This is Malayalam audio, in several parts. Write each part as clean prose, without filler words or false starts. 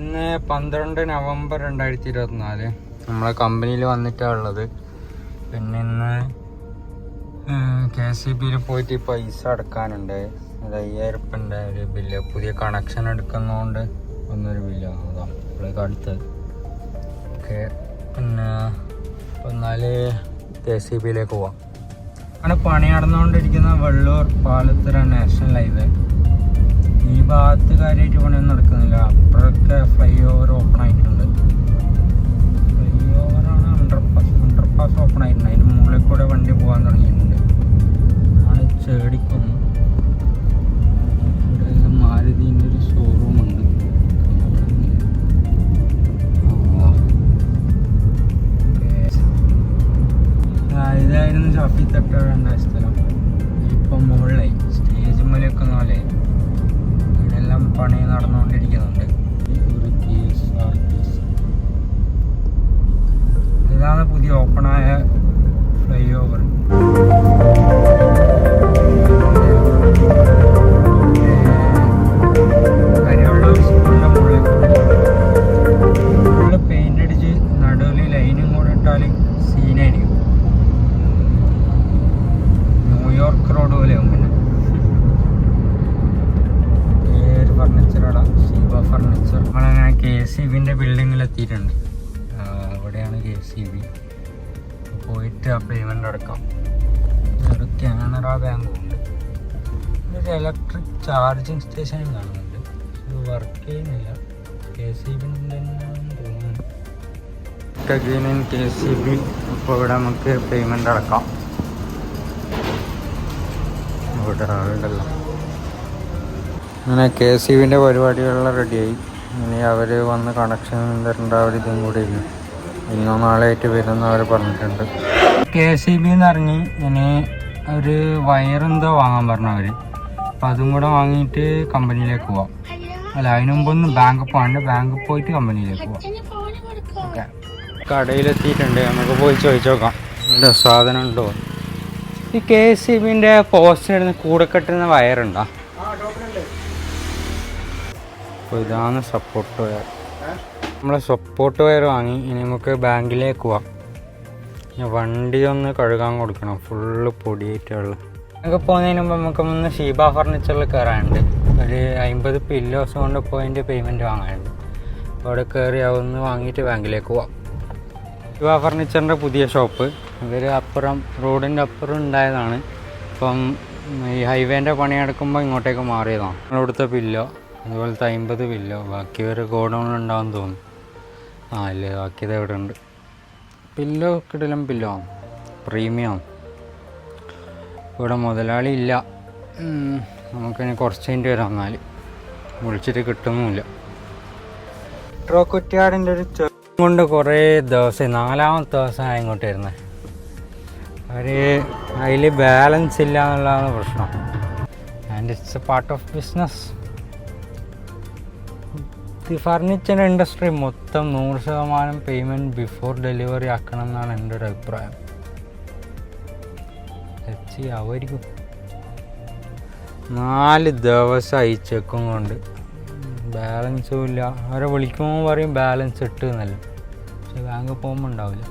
ഇന്ന് 12 നവംബർ 2024 നമ്മളെ കമ്പനിയിൽ വന്നിട്ടാണ് ഉള്ളത്. പിന്നെ ഇന്ന് KCBയിൽ പോയിട്ട് പൈസ അടക്കാനുണ്ട്. അത് 5000 ഉറുപ്പിൻ്റെ ഒരു ബില്ല്. പുതിയ കണക്ഷൻ എടുക്കുന്നതുകൊണ്ട് ഒന്നൊരു ബില്ലാണ്. അതാണ് ഇവിടേക്ക് അടുത്തത്. ഓക്കെ, പിന്നെ എന്നാൽ KCBയിലേക്ക് പോവാം. അങ്ങനെ പണി നടന്നുകൊണ്ടിരിക്കുന്ന വെള്ളൂർ പാലത്തറ നാഷണൽ ഹൈവേ. ഈ ഭാഗത്ത് കാര്യമായിട്ട് പണിയൊന്നും നടക്കുന്നില്ല. അപ്പോഴൊക്കെ ഫ്ലൈ ഓവർ ഓപ്പൺ ആയിട്ടുണ്ട്. ഫ്ലൈ ഓവറാണ് അണ്ടർപാസ് ഓപ്പൺ ആയിട്ടുണ്ട്. അതിന് മുകളിൽ കൂടെ വണ്ടി പോകാൻ തുടങ്ങിയിട്ടുണ്ട്. ആണ് ചേടിക്കുന്നു. ഇവിടെ മാരുതിൻ്റെ ഒരു ഷോറൂമുണ്ട്. ഇതായിരുന്നു ഷാഫി തട്ടേണ്ട സ്ഥലം. ഇപ്പം മുകളിലായി സ്റ്റേജ് മേലൊക്കെ പോലെ ഇവിടെല്ലാം പണി നടന്നുകൊണ്ടിരിക്കുന്നുണ്ട്. ഇതാണ് പുതിയ ഓപ്പണായ ഫ്ലൈ ഓവർ. കരിവെള്ളം സ്കൂളിൻ്റെ മുകളിൽ ഫുള്ള് പെയിൻ്റ് അടിച്ച് നടുവിൽ ലൈനും കൂടെ ഇട്ടാൽ സീനായിരിക്കും. New York road പോലെയാവും. പിന്നെ ഏത് ഫർണിച്ചറാടാ, ശിവ ഫർണിച്ചർ. നമ്മളങ്ങനെ KCBൻ്റെ ബിൽഡിങ്ങിൽ എത്തിയിട്ടുണ്ട്. ഇവിടെയാണ് KCB. പോയിട്ട് ആ പേയ്മെൻ്റ് അടക്കാം. ഒരു കാനറ ബാങ്കും ഉണ്ട്. ഒരു ഇലക്ട്രിക് ചാർജിങ് സ്റ്റേഷനും കാണുന്നുണ്ട്. ഇത് വർക്ക് ചെയ്യുന്നില്ല. KCBൻ്റെ തോന്നുന്നു. KCB. അപ്പോൾ ഇവിടെ നമുക്ക് പേയ്മെൻ്റ് അടക്കാം. ഇവിടെ ആളുണ്ടല്ലോ. അങ്ങനെ KCBൻ്റെ പരിപാടികളെല്ലാം റെഡിയായി. ഇനി അവർ വന്ന് കണക്ഷൻ തരേണ്ട ഇതും കൂടി ഇല്ല. ഇന്നോ നാളെ ആയിട്ട് വരുമെന്ന് അവർ പറഞ്ഞിട്ടുണ്ട്. KCB എന്ന് പറഞ്ഞ് ഇനി ഒരു വയറെന്തോ വാങ്ങാൻ പറഞ്ഞു അവർ. അപ്പം അതും കൂടെ വാങ്ങിയിട്ട് കമ്പനിയിലേക്ക് പോവാം. അല്ല, അതിന് മുമ്പൊന്ന് ബാങ്ക് പോകാണ്ട് ബാങ്കിൽ പോയിട്ട് കമ്പനിയിലേക്ക് പോവാം. ഓക്കെ, കടയിലെത്തിയിട്ടുണ്ട്. നമുക്ക് പോയി ചോദിച്ചു നോക്കാം ഇവിടെ സാധനം ഉണ്ടോ. ഈ KCBൻ്റെ പോസ്റ്റിലിടുന്ന കൂടെ കെട്ടുന്ന വയറുണ്ടോ? അപ്പോൾ ഇതാണ് സപ്പോർട്ട് വയർ. നമ്മൾ സപ്പോർട്ട് വയർ വാങ്ങി. ഇനി നമുക്ക് ബാങ്കിലേക്ക് പോവാം. വണ്ടി ഒന്ന് കഴുകാൻ കൊടുക്കണം. ഫുള്ള് പൊടിയായിട്ടുള്ള. നമുക്ക് പോകുന്നതിന് മുമ്പ് നമുക്ക് ഒന്ന് ഷീബ ഫർണിച്ചറിൽ കയറാനുണ്ട്. ഒരു 50 പില്ലോസ് കൊണ്ട് പോയിൻ്റ് പേയ്മെൻറ്റ് വാങ്ങാനുണ്ട്. അപ്പോൾ അവിടെ കയറി അതൊന്ന് വാങ്ങിയിട്ട് ബാങ്കിലേക്ക് പോവാം. ഷീബ ഫർണിച്ചറിൻ്റെ പുതിയ ഷോപ്പ്. ഇവർ അപ്പുറം റോഡിൻ്റെ അപ്പുറം ഉണ്ടായതാണ്. ഇപ്പം ഈ ഹൈവേൻ്റെ പണിയെടുക്കുമ്പോൾ ഇങ്ങോട്ടേക്ക് മാറിയതാണ്. നമ്മളിവിടുത്തെ പില്ലോ അതുപോലത്തെ 50 പില്ലോ. ബാക്കി ഒരു ഗോഡൗണിലുണ്ടാവും തോന്നുന്നു. ഇല്ലേ, ബാക്കിയത് എവിടെ ഉണ്ട്. പില്ലോ കിടലും പില്ലോ ആണ്, പ്രീമിയം. ഇവിടെ മുതലാളി ഇല്ല. നമുക്കിനി കുറച്ച് കഴിഞ്ഞിട്ട് വരാം. എന്നാൽ വിളിച്ചിട്ട് കിട്ടുന്നുമില്ല. മെട്രോ കുറ്റ്യാടിൻ്റെ ഒരു കൊണ്ട് കുറേ ദിവസം, 4ാമത്തെ ദിവസമായി ഇങ്ങോട്ട് വരുന്നത്. അതിൽ ബാലൻസ് ഇല്ല എന്നുള്ളതാണ് പ്രശ്നം. And it's A part of business. ഈ ഫർണിച്ചർ ഇൻഡസ്ട്രി മൊത്തം 100% പേയ്മെൻറ്റ് ബിഫോർ ഡെലിവറി ആക്കണം എന്നാണ് എൻ്റെ ഒരു അഭിപ്രായം. ആവുമായിരിക്കും. 4 ദിവസമായി ചെക്കും കൊണ്ട് ബാലൻസും ഇല്ല. അവരെ വിളിക്കുമ്പോൾ പറയും ബാലൻസ് ഇട്ട് എന്നല്ല. പക്ഷെ ബാങ്ക് പോകുമ്പോൾ ഉണ്ടാവില്ല.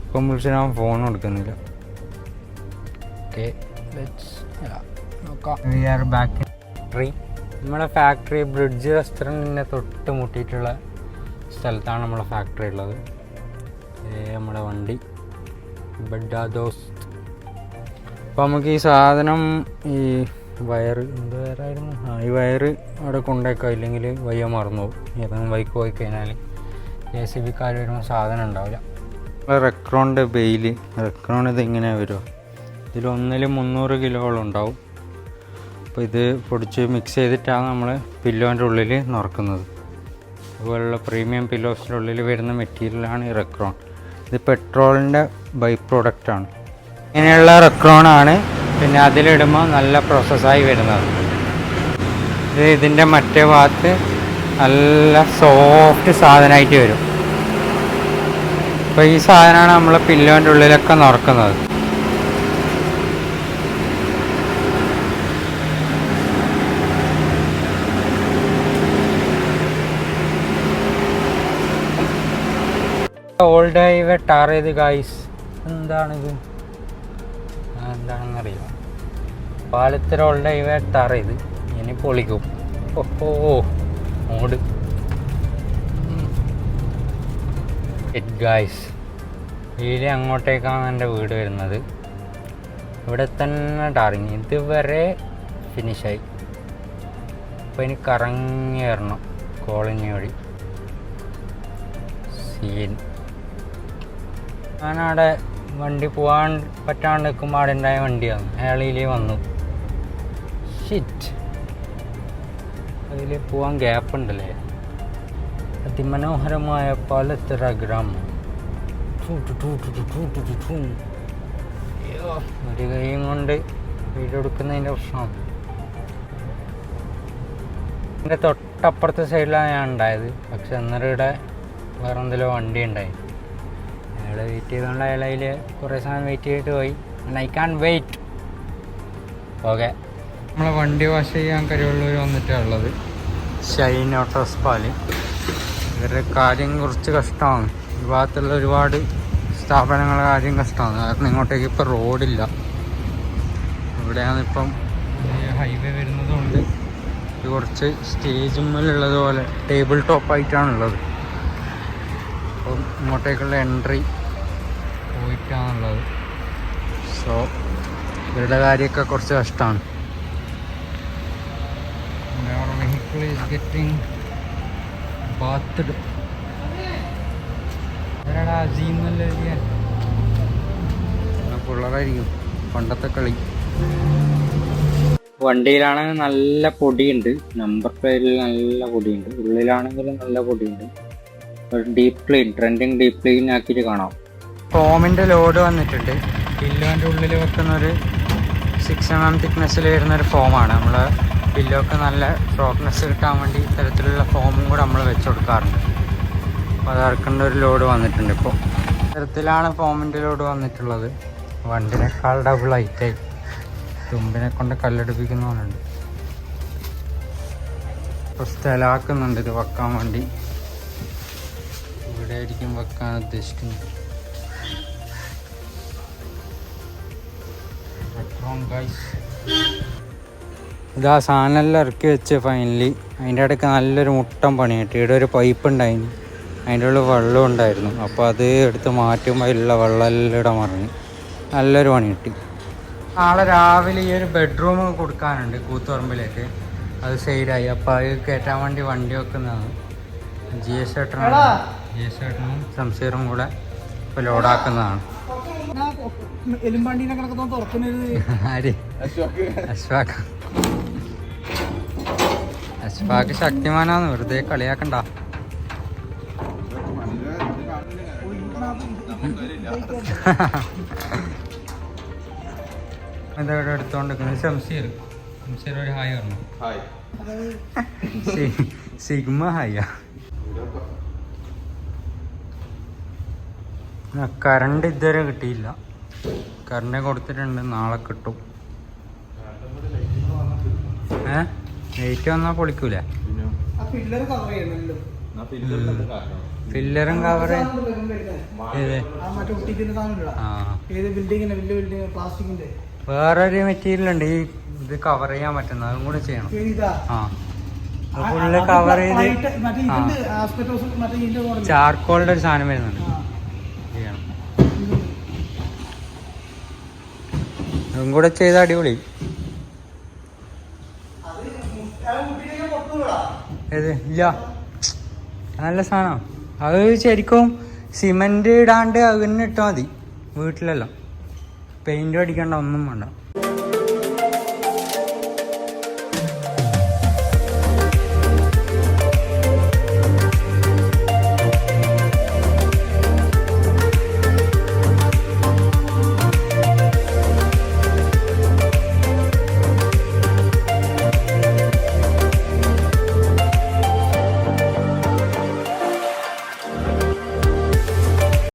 ഇപ്പം വിളിച്ച് ഞാൻ ഫോൺ കൊടുക്കുന്നില്ല. ഓക്കെ, നോക്കാം. We are back in factory. നമ്മളെ ഫാക്ടറി ബ്രിഡ്ജ് റെസ്റ്റോറൻറ്റിൻ്റെ തൊട്ട് മുട്ടിയിട്ടുള്ള സ്ഥലത്താണ് നമ്മളെ ഫാക്ടറി ഉള്ളത്. നമ്മുടെ വണ്ടി ബഡ്ഡാദോസ്. അപ്പോൾ നമുക്ക് ഈ സാധനം, ഈ വയറ്, എന്ത് വയറായിരുന്നു, ഈ വയറ് അവിടെ കൊണ്ടേക്കാം. ഇല്ലെങ്കിൽ വയ്യ മറന്നു പോകും. ഏതെങ്കിലും ബൈക്ക് പോയി കഴിഞ്ഞാൽ KCBക്കാർ വരുമ്പോൾ സാധനം ഉണ്ടാവില്ല. റെക്രോണിൻ്റെ ബെയില്. റെക്രോൺ ഇതിങ്ങനെ വരുമോ. ഇതിൽ 300 കിലോളം ഉണ്ടാവും. അപ്പോൾ ഇത് പൊടിച്ച് മിക്സ് ചെയ്തിട്ടാണ് നമ്മൾ പില്ലോൻ്റെ ഉള്ളിൽ നിറക്കുന്നത്. അതുപോലുള്ള പ്രീമിയം പില്ലോസിൻ്റെ ഉള്ളിൽ വരുന്ന മെറ്റീരിയലാണ് ഈ റെക്രോൺ. ഇത് പെട്രോളിൻ്റെ ബൈ പ്രോഡക്റ്റാണ്. ഇങ്ങനെയുള്ള റെക്രോണാണ് പിന്നെ അതിലിടുമ്പോൾ നല്ല പ്രോസസ്സായി വരുന്നത്. ഇത് ഇതിൻ്റെ മറ്റേ ഭാഗത്ത് നല്ല സോഫ്റ്റ് സാധനമായിട്ട് വരും. അപ്പോൾ ഈ സാധനമാണ് നമ്മൾ പില്ലോൻ്റെ ഉള്ളിലൊക്കെ നിറക്കുന്നത്. ഓൾഡ് ഹൈവേ ടാർ ചെയ്ത് ഗായ്സ്. എന്താണിത്? എന്താണെന്നറിയില്ല. പാലത്തര ഓൾഡ് ഹൈവേ ടാർ ചെയ്ത് ഇനി പൊളിക്കും. ഓ മോഡ് ഗായ്സ്. ഇതിൽ അങ്ങോട്ടേക്കാണ് എൻ്റെ വീട് വരുന്നത്. ഇവിടെ തന്നെ ടാറിങ് ഇതുവരെ ഫിനിഷായി. അപ്പോൾ ഇനി കറങ്ങി വരണം കോളനി വഴി. സീൻ. ഞാനവിടെ വണ്ടി പോകാൻ പറ്റാണ്ട് നിൽക്കുമ്പോൾ അവിടെ ഉണ്ടായ വണ്ടിയാണ്. അയാളിലേ വന്നു. ഷിറ്റ്. അതിൽ പോകാൻ ഗ്യാപ്പ് ഉണ്ടല്ലേ. അതിമനോഹരമായ പാലത്തറ ഗ്രാമം. ഒരു കൈയും കൊണ്ട് വീഡിയോ എടുക്കുന്നതിൻ്റെ പ്രശ്നമാണ്. എൻ്റെ തൊട്ടപ്പുറത്തെ സൈഡിലാണ് ഞാൻ ഉണ്ടായത്. പക്ഷെ അന്നേരം ഇവിടെ വേറെ എന്തെങ്കിലും വണ്ടി ഉണ്ടായി. അയാൾ വെയിറ്റ് ചെയ്തുകൊണ്ട് അയാളതിൽ കുറേ സമയം വെയിറ്റ് ചെയ്തിട്ട് പോയി. I can wait. ഓക്കെ, നമ്മളെ വണ്ടി വാഷ് ചെയ്യാൻ കരിവള്ളൂർ വന്നിട്ടാണ് ഉള്ളത്. ഷൈൻ ഓട്ടോസ്പാല്. ഇവരുടെ കാര്യം കുറച്ച് കഷ്ടമാണ്. ഈ ഭാഗത്തുള്ള ഒരുപാട് സ്ഥാപനങ്ങളുടെ കാര്യം കഷ്ടമാണ്. കാരണം ഇങ്ങോട്ടേക്ക് ഇപ്പോൾ റോഡില്ല. ഇവിടെയാണ് ഇപ്പം ഹൈവേ വരുന്നതുകൊണ്ട് ഇത് കുറച്ച് സ്റ്റേജുമ്മലുള്ളത് പോലെ ടേബിൾ ടോപ്പായിട്ടാണുള്ളത്. അപ്പം ഇങ്ങോട്ടേക്കുള്ള എൻട്രി പോയിട്ടാണുള്ളത്. സോ ഇവരുടെ കാര്യമൊക്കെ കുറച്ച് കഷ്ടമാണ്. Vehicle is getting bathed. പിള്ളേരായിരിക്കും പണ്ടത്തെ കളി. വണ്ടിയിലാണെങ്കിൽ നല്ല പൊടിയുണ്ട്. നമ്പർ പ്ലേറ്റിൽ നല്ല പൊടിയുണ്ട്. ഉള്ളിലാണെങ്കിലും നല്ല പൊടിയുണ്ട്. Deep clean, trending deep clean ആക്കിയിട്ട് കാണാം. ഫോമിൻ്റെ ലോഡ് വന്നിട്ടുണ്ട്. പില്ലോൻ്റെ ഉള്ളിൽ വെക്കുന്നൊരു 6 mm തിക്നെസ്സിൽ വരുന്നൊരു ഫോമാണ്. നമ്മൾ പില്ലോക്ക് നല്ല സോഫ്റ്റ്നെസ് കിട്ടാൻ വേണ്ടി ഇത്തരത്തിലുള്ള ഫോമും കൂടെ നമ്മൾ വെച്ച് കൊടുക്കാറുണ്ട്. അപ്പോൾ അത് ഇറക്കേണ്ട ഒരു ലോഡ് വന്നിട്ടുണ്ട്. ഇപ്പോൾ ഇത്തരത്തിലാണ് ഫോമിൻ്റെ ലോഡ് വന്നിട്ടുള്ളത്. വണ്ടിനേക്കാൾ ഡബിൾ ഹൈറ്റായി. തുമ്പിനെ കൊണ്ട് കല്ലെടുപ്പിക്കുന്നവനുണ്ട്. ഇപ്പോൾ സ്ഥലമാക്കുന്നുണ്ട് ഇത് വെക്കാൻ വേണ്ടി. ഇവിടെ ആയിരിക്കും വെക്കാൻ ഉദ്ദേശിക്കുന്നത്. ഇതാ സാധനമെല്ലാം ഇറക്കി വെച്ച് ഫൈനലി. അതിൻ്റെ ഇടയ്ക്ക് നല്ലൊരു മുട്ടം പണി കിട്ടി. ഇവിടെ ഒരു പൈപ്പ് ഉണ്ടായിരുന്നു, അതിൻ്റെ ഉള്ളിൽ വെള്ളം ഉണ്ടായിരുന്നു. അപ്പോൾ അത് എടുത്ത് മാറ്റുമ്പോൾ അതിലുള്ള വെള്ളമെല്ലാം ഇവിടെ മറിഞ്ഞ് നല്ലൊരു പണി കിട്ടി. നാളെ രാവിലെ ഈ ഒരു ബെഡ്റൂം കൊടുക്കാനുണ്ട് കൂത്തുപറമ്പിലേക്ക്. അത് സെയിലായി. അപ്പോൾ അത് കയറ്റാൻ വേണ്ടി വണ്ടി വെക്കുന്നതാണ്. ജി എസ് ഏട്ടനും സംസീറും കൂടെ ഇപ്പോൾ ലോഡാക്കുന്നതാണ്. അശ്വാക്ക് ശക്തിമാനാന്ന്, വെറുതെ കളിയാക്കണ്ട. ഇതവിടെ എടുത്തോണ്ടിരിക്കുന്നത് ശംസീർ ഒരു ഹായ് പറഞ്ഞു. സിഗ്മ ഹായ. കറണ്ട് ഇതുവരെ കിട്ടിയില്ല. കറണ്ട് കൊടുത്തിട്ടുണ്ട്, നാളെ കിട്ടും. ലൈറ്റ് വന്നാൽ പൊളിക്കൂലേ? ഫില്ലറും കവർ. വേറൊരു മെറ്റീരിയൽ ഉണ്ട് ഈ ഇത് കവർ ചെയ്യാൻ പറ്റുന്നത്, അതും കൂടെ ചെയ്യണം. ഫുള്ള് കവർ ചെയ്ത് ചാർക്കോളിന്റെ ഒരു സാധനം വരുന്നുണ്ട്, ചെയ്യണം. അതും കൂടെ ചെയ്ത അടിപൊളി. ഏത് ഇല്ല, നല്ല സാധനം. അത് ശരിക്കും സിമെന്റ് ഇടാണ്ട് അതിന് ഇട്ടാൽ മതി. വീട്ടിലെല്ലാം പെയിന്റ് അടിക്കേണ്ട, ഒന്നും വേണ്ട.